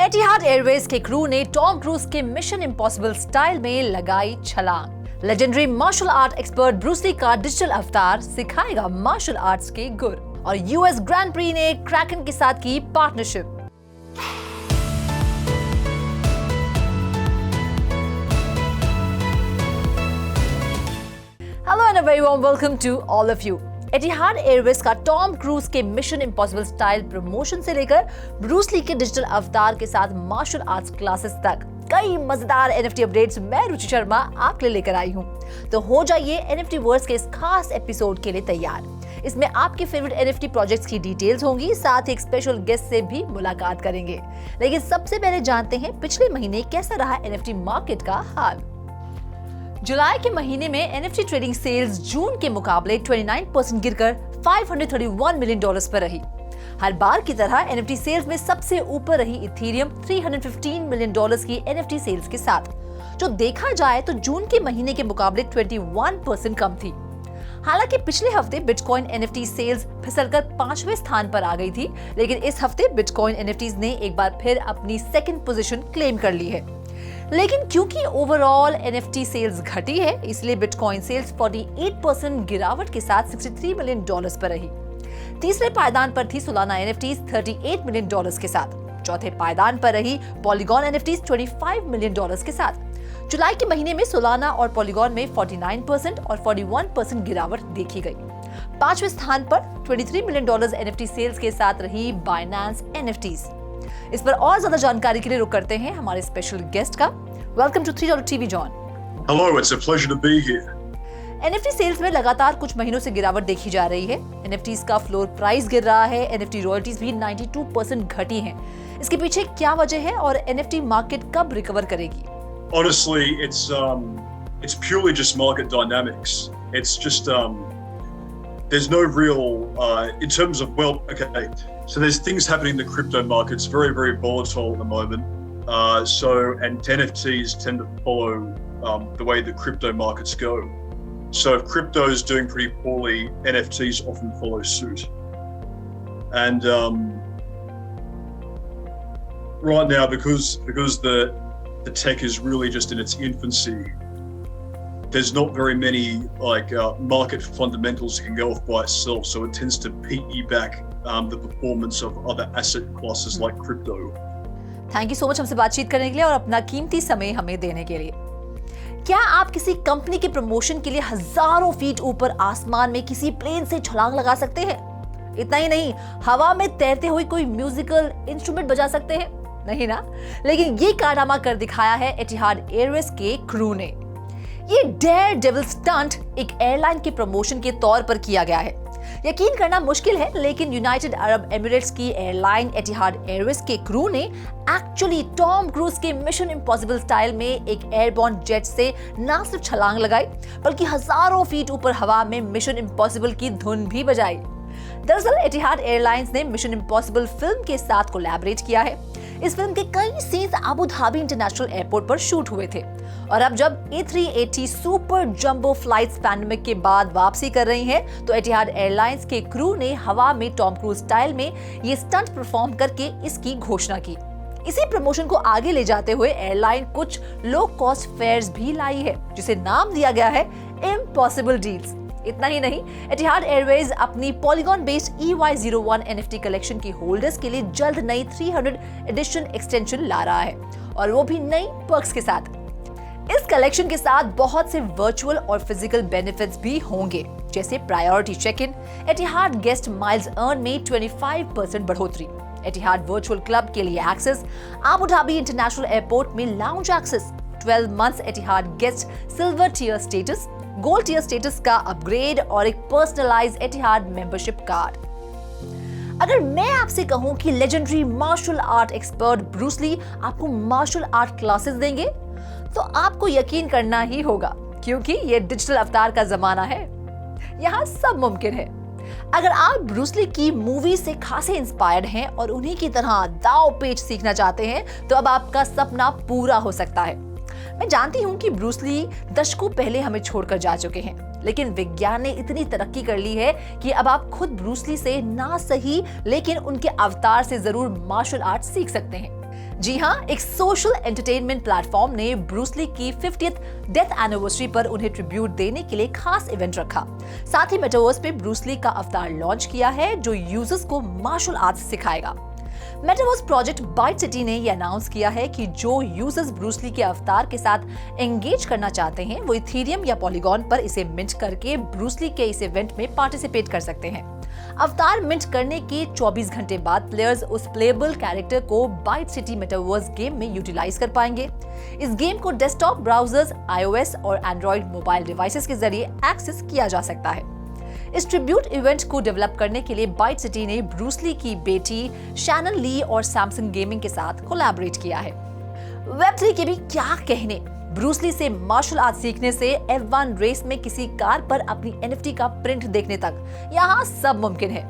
एटिहाद Airways के crew ने Tom Cruise के मिशन इम्पॉसिबल स्टाइल में लगाई छलांग। Legendary martial art expert Bruce Lee का डिजिटल अवतार सिखाएगा मार्शल आर्ट्स के गुर। और यूएस ग्रैंड प्री ने क्रैकन के साथ की partnership. Hello and a very warm welcome to all of you. Etihad Airways का टॉम क्रूज के मिशन इम्पॉसिबल स्टाइल प्रमोशन से लेकर ब्रूस ली के डिजिटल अवतार के साथ मार्शल आर्ट्स क्लासेस तक कई मजेदार एनएफटी अपडेट्स मैं रुचि शर्मा आपके लिए लेकर आई हूं। तो हो जाइए एनएफटी वर्स के इस खास एपिसोड के लिए तैयार। इसमें आपके फेवरेट एनएफटी प्रोजेक्ट्स की डिटेल्स होंगी, साथ ही एक स्पेशल गेस्ट से भी मुलाकात करेंगे। लेकिन सबसे पहले जानते हैं पिछले महीने कैसा रहा एनएफटी मार्केट का हाल। जुलाई के महीने में एनएफटी ट्रेडिंग सेल्स जून के मुकाबले 29% गिरकर $531 मिलियन पर रही। हर बार की तरह एनएफटी सेल्स में सबसे ऊपर रही इथेरियम $315 मिलियन की एनएफटी सेल्स के साथ, जो देखा जाए तो जून के महीने के मुकाबले 21% कम थी। हालांकि पिछले हफ्ते बिटकॉइन एनएफटी सेल्स फिसलकर 5वें स्थान पर आ गई थी, लेकिन इस हफ्ते बिटकॉइन एनएफटीज ने एक बार फिर अपनी सेकंड पोजीशन क्लेम कर ली है। लेकिन क्योंकि ओवरऑल एनएफटी सेल्स घटी है, इसलिए बिटकॉइन सेल्स 48% गिरावट के साथ $63 मिलियन पर रही। तीसरे पायदान पर थी सोलाना एनएफटीज $38 मिलियन के साथ। चौथे पायदान पर रही पॉलीगॉन एनएफटीज $25 मिलियन के साथ। जुलाई के महीने में सोलाना और पॉलीगॉन में 49% और 41% गिरावट देखी गई। पांचवें स्थान पर $23 मिलियन एनएफटी सेल्स के साथ रही बाइनेंस एनएफटीज। इस पर और ज्यादा जानकारी के लिए रुक करते हैं हमारे स्पेशल गेस्ट का। Welcome to 3 TV John. Hello, it's a pleasure to be here. NFT sales में लगातार कुछ महीनों से गिरावट देखी जा रही है। एनएफटीज का फ्लोर प्राइस गिर रहा है, एनएफटी रॉयल्टीज भी 92% घटी हैं। इसके पीछे क्या वजह है और एनएफटी मार्केट कब रिकवर करेगी? Honestly, it's purely just market dynamics. It's just there's no real in terms of okay. So there's things happening in the crypto markets, very, very volatile at the moment. And NFTs tend to follow the way the crypto markets go. So if crypto is doing pretty poorly, NFTs often follow suit. And right now, because the tech is really just in its infancy, there's not very many market fundamentals that can go off by itself. So it tends to piggyback the performance of other asset classes like crypto. Thank you so much हमसे बातचीत करने के लिए और अपना कीमती समय हमें देने के लिए। क्या आप किसी कंपनी के प्रमोशन के लिए हजारों फीट ऊपर आसमान में किसी प्लेन से छलांग लगा सकते हैं? इतना ही नहीं, हवा में तैरते हुए कोई म्यूजिकल इंस्ट्रूमेंट बजा सकते हैं? नहीं ना? लेकिन ये कारनामा कर दिखाया है एटिहाद एयरवेज के क्रू ने। ये डेयर डेविल स्टंट एक एयरलाइन के प्रमोशन के तौर पर किया गया है। यकीन करना मुश्किल है, लेकिन यूनाइटेड अरब एमिरेट्स की एयरलाइन एटिहाद एयरवेज के क्रू ने एक्चुअली टॉम क्रूज के मिशन इम्पॉसिबल स्टाइल में एक एयरबॉर्न जेट से न सिर्फ छलांग लगाई, बल्कि हजारों फीट ऊपर हवा में मिशन इम्पॉसिबल की धुन भी बजाई। दरअसल एटिहाद एयरलाइंस ने मिशन इम्पॉसिबल फिल्म के साथ कोलैबोरेट किया है। इस फिल्म के कई scenes Abu Dhabi international airport पर शूट हुए थे, और अब जब A380 super jumbo flights pandemic के बाद वापसी कर रही हैं, तो एटिहाद एयरलाइंस के क्रू ने हवा में टॉम क्रूज स्टाइल में ये स्टंट परफॉर्म करके इसकी घोषणा की। इसी प्रमोशन को आगे ले जाते हुए एयरलाइन कुछ लो कॉस्ट फेयर्स भी लाई है, जिसे नाम दिया गया है इम्पॉसिबल डील्स। इतना ही नहीं, एटिहाद एयरवेज अपनी polygon based EY01 NFT collection की होल्डर्स के लिए जल्द नई 300 एडिशन एक्सटेंशन ला रहा है, और वो भी नई पर्क्स के साथ। इस कलेक्शन के साथ बहुत से वर्चुअल और फिजिकल बेनिफिट्स भी होंगे, जैसे priority check in, Etihad guest miles earn में 25% बढ़ोतरी, एटिहाद वर्चुअल क्लब के लिए access, Abu Dhabi international airport में lounge access, 12 months Etihad guest silver tier status, gold tier status का अपग्रेड और एक पर्सनलाइज्ड एटिहाद मेंबरशिप कार्ड। अगर मैं आपसे कहूं कि legendary martial art expert Bruce Lee आपको मार्शल आर्ट क्लासेस देंगे, तो आपको यकीन करना ही होगा, क्योंकि ये डिजिटल अवतार का जमाना है। यहाँ सब मुमकिन है। अगर आप ब्रूस ली की मूवी से खासे इंस्पायर्ड हैं और उन्हीं की तरह दाव पेच सीखना चाहते हैं, तो अब आपका सपना पूरा हो सकता है। मैं जानती हूँ कि ब्रूस ली दशकों पहले हमें छोड़कर जा चुके हैं, लेकिन विज्ञान ने इतनी तरक्की कर ली है कि अब आप खुद ब्रूस ली से ना सही, लेकिन उनके अवतार से जरूर मार्शल आर्ट सीख सकते हैं। जी हाँ, एक सोशल एंटरटेनमेंट प्लेटफॉर्म ने ब्रूस ली की 50th डेथ एनिवर्सरी पर उन्हें ट्रिब्यूट देने के लिए खास इवेंट रखा। साथ ही मेटावर्स पे ब्रूस ली का अवतार लॉन्च किया है जो यूजर्स को मार्शल आर्ट्स सिखाएगा। मेटावर्स प्रोजेक्ट बाइट सिटी ने यह अनाउंस किया है कि जो यूजर्स ब्रूस ली के अवतार के साथ एंगेज करना चाहते हैं वो इथेरियम या पॉलीगॉन पर इसे मिंट करके ब्रूस ली के इस इवेंट में पार्टिसिपेट कर सकते हैं। अवतार मिंट करने के 24 घंटे बाद प्लेयर्स उस प्लेएबल कैरेक्टर को बाइट सिटी मेटावर्स गेम में यूटिलाइज कर पाएंगे। इस गेम को डेस्कटॉप ब्राउजर्स, iOS और एंड्रॉइड मोबाइल डिवाइसेस के जरिए एक्सेस किया जा सकता है। इस ट्रिब्यूट इवेंट को डेवलप करने के लिए बाइट सिटी ने ब्रूस ली की बेटी शैनन ली और सैमसंग गेमिंग के साथ कोलैबोरेट किया है। वेब3 के भी क्या कहने, ब्रूस ली से मार्शल आर्ट सीखने से F1 रेस में किसी कार पर अपनी NFT का प्रिंट देखने तक, यहाँ सब मुमकिन है।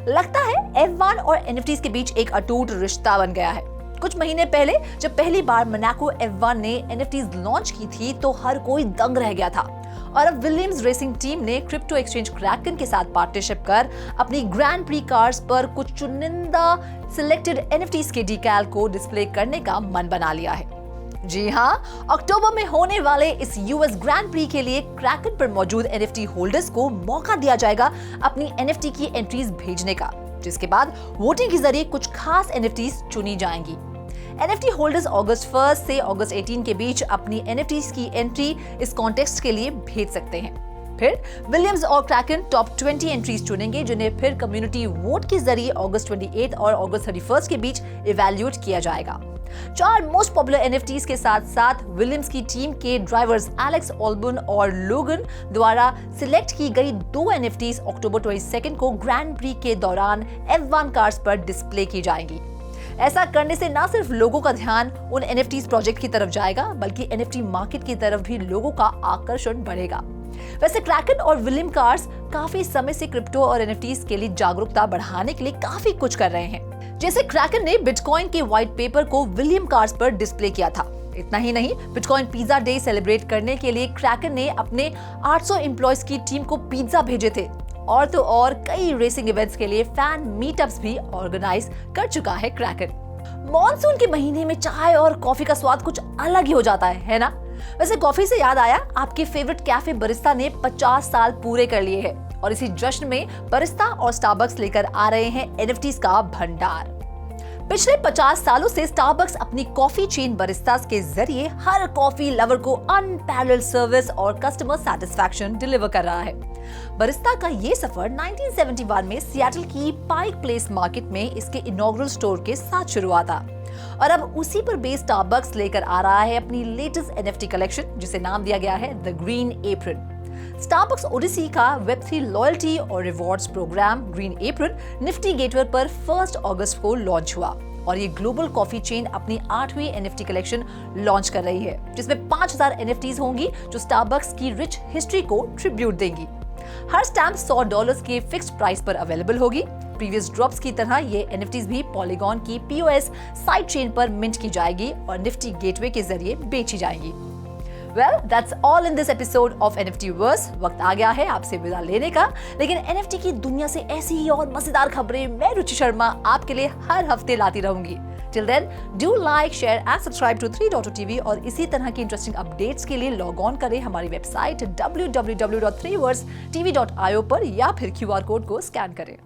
लगता है F1 और NFTs के बीच एक अटूट रिश्ता बन गया है। कुछ महीने पहले जब पहली बार मोनाको F1 ने NFTs लॉन्च की थी तो हर कोई दंग रह गया था। और अब विलियम्स रेसिंग टीम ने क्रिप्टो एक्सचेंज क्रैकन के साथ पार्टनरशिप कर अपनी ग्रैंड प्री कार्स पर कुछ चुनिंदा सिलेक्टेड NFTs के डिकैल को डिस्प्ले करने का मन बना लिया है। जी हाँ, अक्टूबर में होने वाले इस US ग्रैंड प्री के लिए क्रैकन पर मौजूद NFT होल्डर्स को मौका दिया जाएगा अपनी NFT की एंट्रीज भेजने का, जिसके बाद वोटिंग के जरिए कुछ खास NFTs चुनी जाएंगी। NFT होल्डर्स अगस्त 1 से अगस्त 18 के बीच अपनी NFTs की एंट्री इस कॉन्टेस्ट के लिए भेज सकते हैं। फिर विलियम्स और क्रैकन टॉप 20 एंट्रीज चुनेंगे जिन्हें फिर कम्युनिटी वोट के जरिए अगस्त 28 और अगस्त 31 के बीच इवैल्यूएट किया जाएगा। 4 मोस्ट पॉपुलर NFTs के साथ साथ विलियम्स की टीम के ड्राइवर्स एलेक्स ऑल्बन और लोगन द्वारा सिलेक्ट की गई 2 NFTs अक्टूबर 22 को ग्रैंड प्री के दौरान F1 कार्स पर डिस्प्ले की जाएंगी। ऐसा करने से न सिर्फ लोगों का ध्यान उन NFTs प्रोजेक्ट की तरफ जाएगा बल्कि NFT मार्केट की तरफ भी लोगों का आकर्षण बढ़ेगा। वैसे क्रैकन और विलियम कार्स काफी समय से क्रिप्टो और NFTs के लिए जागरूकता बढ़ाने के लिए काफी कुछ कर रहे हैं। जैसे क्रैकन ने बिटकॉइन के व्हाइट पेपर को विलियम कार्स पर डिस्प्ले किया था। इतना ही नहीं, बिटकॉइन पिज्जा डे सेलिब्रेट करने के लिए क्रैकन ने अपने 800 एम्प्लॉयज की टीम को पिज्जा भेजे थे। और तो और कई रेसिंग इवेंट्स के लिए फैन मीटअप्स भी ऑर्गेनाइज कर चुका है क्रैकन। मॉनसून के महीने में चाय और कॉफी का स्वाद कुछ अलग ही हो जाता है ना? वैसे कॉफी से याद आया, आपके फेवरेट कैफे बरिस्ता ने 50 साल पूरे कर लिए हैं और इसी जश्न में बरिस्ता और स्टारबक्स लेकर आ रहे हैं NFTs का भंडार। पिछले 50 सालों से स्टारबक्स अपनी कॉफी चेन बरिस्तास के जरिए हर कॉफी लवर को अनपैरेलल्ड सर्विस और कस्टमर सैटिस्फैक्शन डिलीवर कर रहा है। बरिस्ता का ये सफर 1971 में सिएटल की पाइक प्लेस मार्केट में इसके इनॉग्रल स्टोर के साथ शुरू हुआ था और अब उसी पर बेस्ड स्टारबक्स लेकर आ रहा है अपनी लेटेस्ट NFT कलेक्शन जिसे नाम दिया गया है the green apron. Starbucks Odyssey का Web3 लॉयल्टी और rewards program green apron Nifty gateway पर 1 अगस्त को लॉन्च हुआ और ये ग्लोबल कॉफी चेन अपनी 8वीं NFT कलेक्शन लॉन्च कर रही है जिसमें 5000 NFTs होंगी जो स्टारबक्स की रिच हिस्ट्री को ट्रिब्यूट देंगी। हर स्टैम्प $100 के फिक्स्ड प्राइस पर अवेलेबल होगी। प्रीवियस ड्रॉप्स की तरह ये NFTs भी पॉलीगॉन की POS साइड चेन पर मिंट की जाएगी और निफ्टी गेटवे के जरिए बेची जाएंगी। Well, that's all in this episode of NFTverse। वक्त आ गया है आपसे विदा लेने का, लेकिन NFT की दुनिया से ऐसी ही और मजेदार खबरें मैं रुचि शर्मा आपके लिए हर हफ्ते लाती रहूंगी। Till then, do like, share and subscribe to 3.2TV और इसी तरह की इंटरेस्टिंग अपडेट्स के लिए लॉग ऑन करें हमारी वेबसाइट www.3versetv.io पर या फिर QR कोड को स्कैन करें।